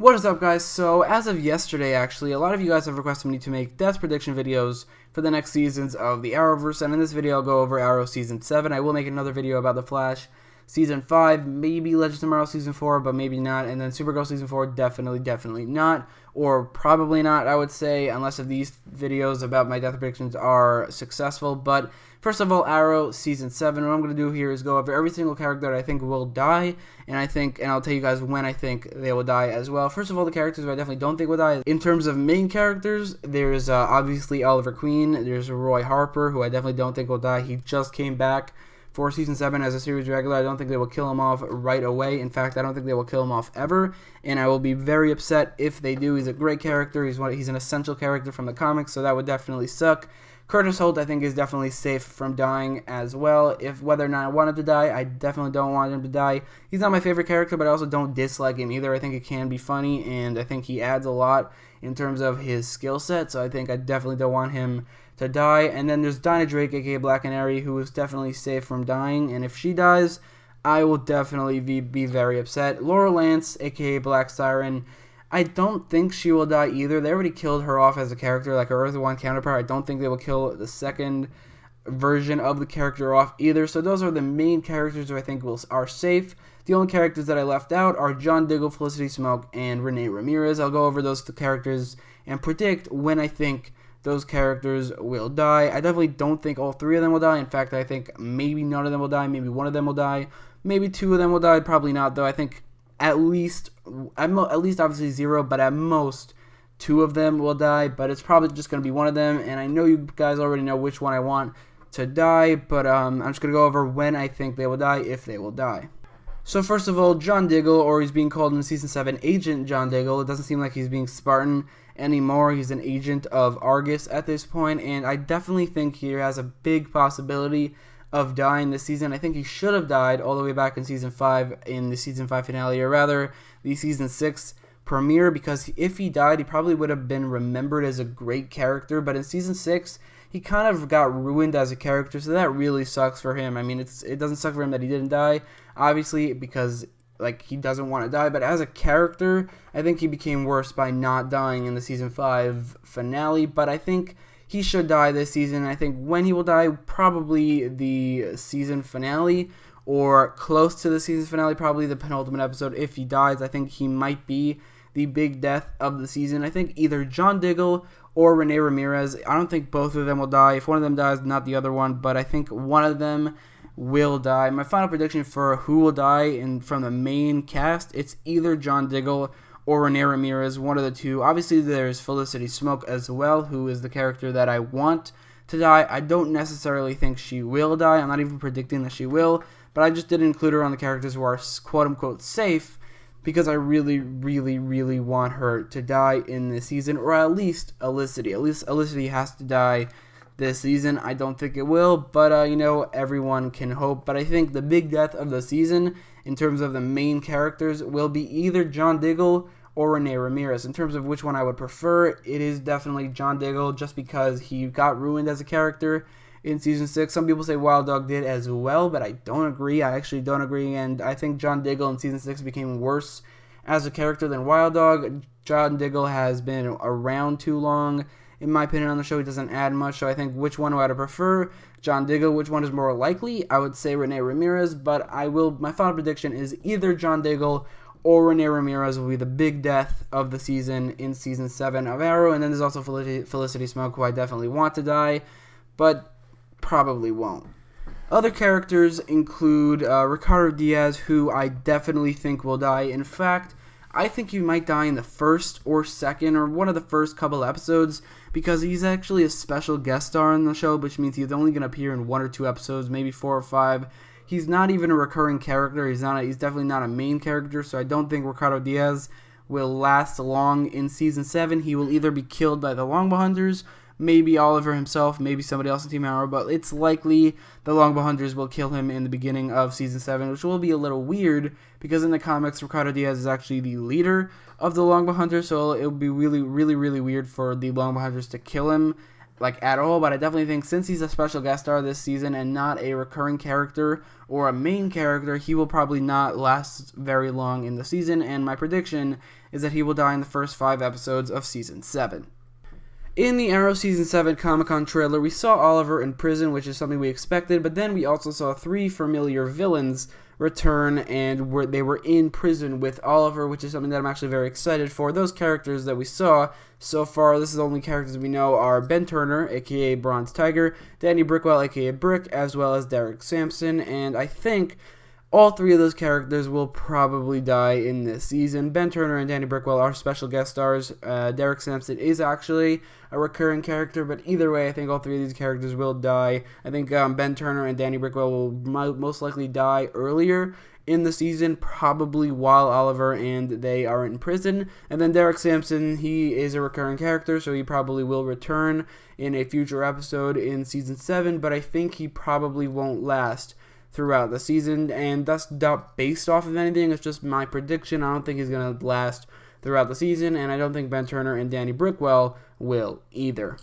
What is up, guys? So, as of yesterday, actually, a lot of you guys have requested me to make death prediction videos for the next seasons of the Arrowverse, and in this video, I'll go over Arrow Season 7. I will make another video about The Flash Season 5, maybe Legends of Tomorrow Season 4, but maybe not, and then Supergirl Season 4, definitely not, or probably not, I would say, unless if these videos about my death predictions are successful. But first of all, Arrow Season 7, what I'm going to do here is go over every single character that I think will die, and I'll tell you guys when I think they will die as well. First of all, the characters who I definitely don't think will die. In terms of main characters, there's obviously Oliver Queen, there's Roy Harper, who I definitely don't think will die. He just came back for Season 7 as a series regular. I don't think they will kill him off right away. In fact, I don't think they will kill him off ever, and I will be very upset if they do. He's a great character. He's an essential character from the comics, so that would definitely suck. Curtis Holt, I think, is definitely safe from dying as well. Whether or not I want him to die, I definitely don't want him to die. He's not my favorite character, but I also don't dislike him either. I think it can be funny, and I think he adds a lot in terms of his skill set, so I think I definitely don't want him to die. And then there's Dinah Drake, aka Black Canary, who is definitely safe from dying, and if she dies, I will definitely be very upset. Laura Lance, aka Black Siren, I don't think she will die either. They already killed her off as a character, like her Earth 1 counterpart. I don't think they will kill the second version of the character off either. So those are the main characters who I think are safe. The only characters that I left out are John Diggle, Felicity Smoke, and Renee Ramirez. I'll go over those characters and predict when I think those characters will die. I definitely don't think all three of them will die. In fact, I think maybe none of them will die. Maybe one of them will die. Maybe two of them will die. Probably not, though. I think at least obviously zero, but at most two of them will die, but it's probably just going to be one of them, and I know you guys already know which one I want to die, but I'm just going to go over when I think they will die, if they will die. So first of all, John Diggle, or he's being called in Season 7 Agent John Diggle. It doesn't seem like he's being Spartan anymore. He's an agent of Argus at this point, and I definitely think he has a big possibility of dying this season. I think he should have died all the way back in Season 5, in the Season 5 finale, or rather the Season 6 premiere, because if he died, he probably would have been remembered as a great character, but in Season 6, he kind of got ruined as a character, so that really sucks for him. I mean, it doesn't suck for him that he didn't die, obviously, because he doesn't want to die, but as a character, I think he became worse by not dying in the Season 5 finale, but I think he should die this season. I think when he will die, probably the season finale, or close to the season finale, probably the penultimate episode. If he dies, I think he might be the big death of the season. I think either John Diggle or Renee Ramirez. I don't think both of them will die. If one of them dies, not the other one, but I think one of them will die. My final prediction for who will die from the main cast, it's either John Diggle or Renee Ramirez, one of the two. Obviously, there's Felicity Smoke as well, who is the character that I want to die. I don't necessarily think she will die. I'm not even predicting that she will, but I just didn't include her on the characters who are quote-unquote safe, because I really want her to die in this season, or at least Felicity. At least Felicity has to die this season. I don't think it will, but everyone can hope. But I think the big death of the season, in terms of the main characters, will be either John Diggle or Renee Ramirez. In terms of which one I would prefer, it is definitely John Diggle, just because he got ruined as a character in Season 6. Some people say Wild Dog did as well, but I don't agree. I actually don't agree, and I think John Diggle in Season 6 became worse as a character than Wild Dog. John Diggle has been around too long, in my opinion, on the show. He doesn't add much, so I think which one would I prefer? John Diggle. Which one is more likely? I would say Renee Ramirez, but my final prediction is either John Diggle or Renee Ramirez will be the big death of the season in Season 7 of Arrow. And then there's also Felicity Smoke, who I definitely want to die, but probably won't. Other characters include Ricardo Diaz, who I definitely think will die. In fact, I think he might die in the first or second or one of the first couple episodes, because he's actually a special guest star on the show, which means he's only going to appear in 1 or 2 episodes, maybe 4 or 5. He's not even a recurring character. He's definitely not a main character, so I don't think Ricardo Diaz will last long in Season 7. He will either be killed by the Longbow Hunters, maybe Oliver himself, maybe somebody else in Team Arrow, but it's likely the Longbow Hunters will kill him in the beginning of Season 7, which will be a little weird, because in the comics, Ricardo Diaz is actually the leader of the Longbow Hunters, so it would be really weird for the Longbow Hunters to kill him like at all, but I definitely think since he's a special guest star this season and not a recurring character or a main character, he will probably not last very long in the season, and my prediction is that he will die in the first 5 episodes of Season 7. In the Arrow Season 7 Comic-Con trailer, we saw Oliver in prison, which is something we expected, but then we also saw 3 familiar villains return, and they were in prison with Oliver, which is something that I'm actually very excited for. Those characters that we saw so far, this is the only characters we know, are Ben Turner, aka Bronze Tiger, Danny Brickwell, aka Brick, as well as Derek Sampson, and I think all 3 of those characters will probably die in this season. Ben Turner and Danny Brickwell are special guest stars. Derek Sampson is actually a recurring character, but either way, I think all 3 of these characters will die. I think Ben Turner and Danny Brickwell will most likely die earlier in the season, probably while Oliver and they are in prison. And then Derek Sampson, he is a recurring character, so he probably will return in a future episode in Season 7, but I think he probably won't last throughout the season, and that's not based off of anything. It's just my prediction. I don't think he's going to last throughout the season, and I don't think Ben Turner and Danny Brickwell will either.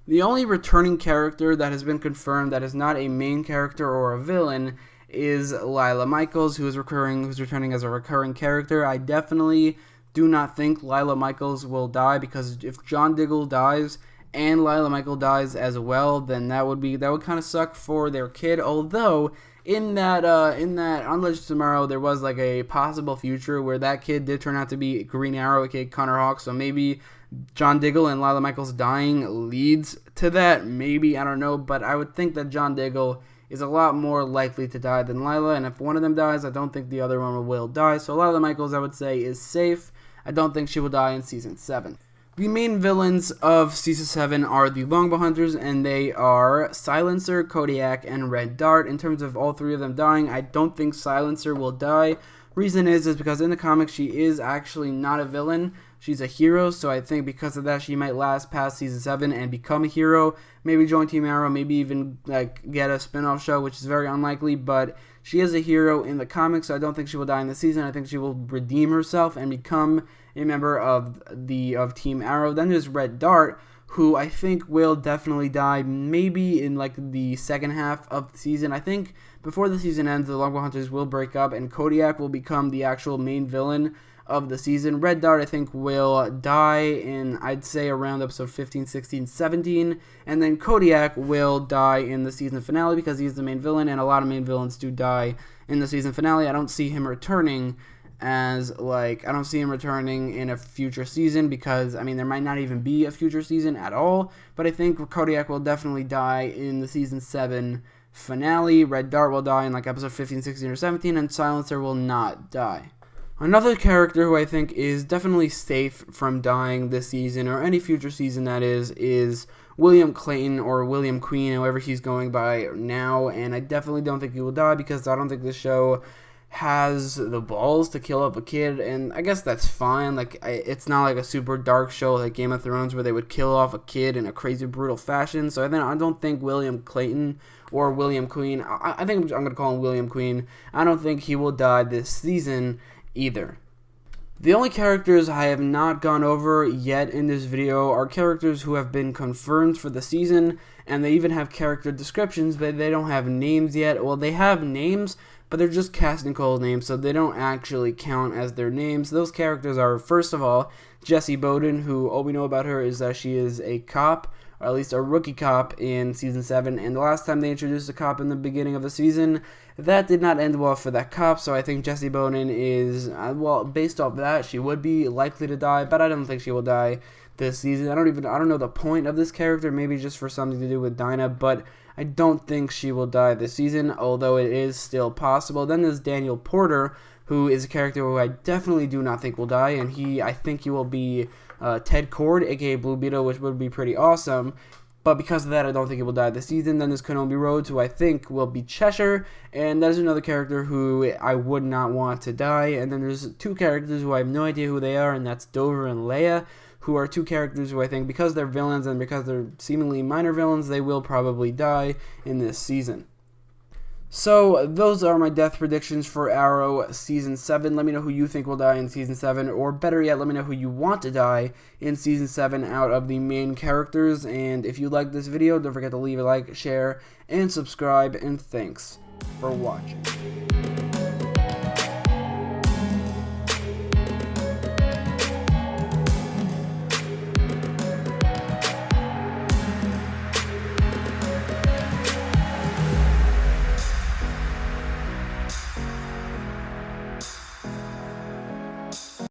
The only returning character that has been confirmed that is not a main character or a villain is Lyla Michaels, who's returning as a recurring character. I definitely do not think Lyla Michaels will die, because if John Diggle dies and Lyla Michaels dies as well, then that would kind of suck for their kid. Although in that On Legends of Tomorrow, there was like a possible future where that kid did turn out to be Green Arrow, aka Connor Hawke. So maybe John Diggle and Lyla Michaels dying leads to that. Maybe, I don't know, but I would think that John Diggle is a lot more likely to die than Lyla, and if one of them dies, I don't think the other one will die. So Lyla Michaels, I would say, is safe. I don't think she will die in Season 7. The main villains of Season 7 are the Longbow Hunters, and they are Silencer, Kodiak, and Red Dart. In terms of all 3 of them dying, I don't think Silencer will die. Reason is because in the comics, she is actually not a villain. She's a hero, so I think because of that, she might last past Season 7 and become a hero. Maybe join Team Arrow, maybe even get a spin-off show, which is very unlikely, but she is a hero in the comics, so I don't think she will die in the season. I think she will redeem herself and become a member of Team Arrow. Then there's Red Dart, who I think will definitely die, maybe in the second half of the season. I think before the season ends, the Longbow Hunters will break up, and Kodiak will become the actual main villain of the season. Red Dart, I think, will die in, I'd say, around episode 15, 16, 17, and then Kodiak will die in the season finale because he's the main villain, and a lot of main villains do die in the season finale. I don't see him returning I don't see him returning in a future season because, there might not even be a future season at all, but I think Kodiak will definitely die in the Season 7 finale. Red Dart will die in episode 15, 16, or 17, and Silencer will not die. Another character who I think is definitely safe from dying this season, or any future season that is William Clayton, or William Queen, however he's going by now, and I definitely don't think he will die because I don't think the show has the balls to kill off a kid, and I guess that's fine. It's not like a super dark show like Game of Thrones where they would kill off a kid in a crazy brutal fashion, so I don't think William Clayton or William Queen, I think I'm going to call him William Queen, I don't think he will die this season either. The only characters I have not gone over yet in this video are characters who have been confirmed for the season, and they even have character descriptions, but they don't have names yet. Well, they have names, but they're just casting call names, so they don't actually count as their names. Those characters are, first of all, Jessie Bowden, who all we know about her is that she is a cop, or at least a rookie cop in Season 7, and the last time they introduced a cop in the beginning of the season, that did not end well for that cop, so I think Jessie Bowden is, based off that, she would be likely to die, but I don't think she will die this season. I don't know the point of this character, maybe just for something to do with Dinah, but I don't think she will die this season, although it is still possible. Then there's Daniel Porter, who is a character who I definitely do not think will die, and I think he will be Ted Cord, aka Blue Beetle, which would be pretty awesome. But because of that, I don't think he will die this season. Then there's Kenobi Rhodes, who I think will be Cheshire, and there's another character who I would not want to die. And then there's 2 characters who I have no idea who they are, and that's Dover and Leia, who are 2 characters who I think, because they're villains and because they're seemingly minor villains, they will probably die in this season. So those are my death predictions for Arrow Season 7. Let me know who you think will die in Season 7, or better yet, let me know who you want to die in Season 7 out of the main characters. And if you like this video, don't forget to leave a like, share, and subscribe, and thanks for watching.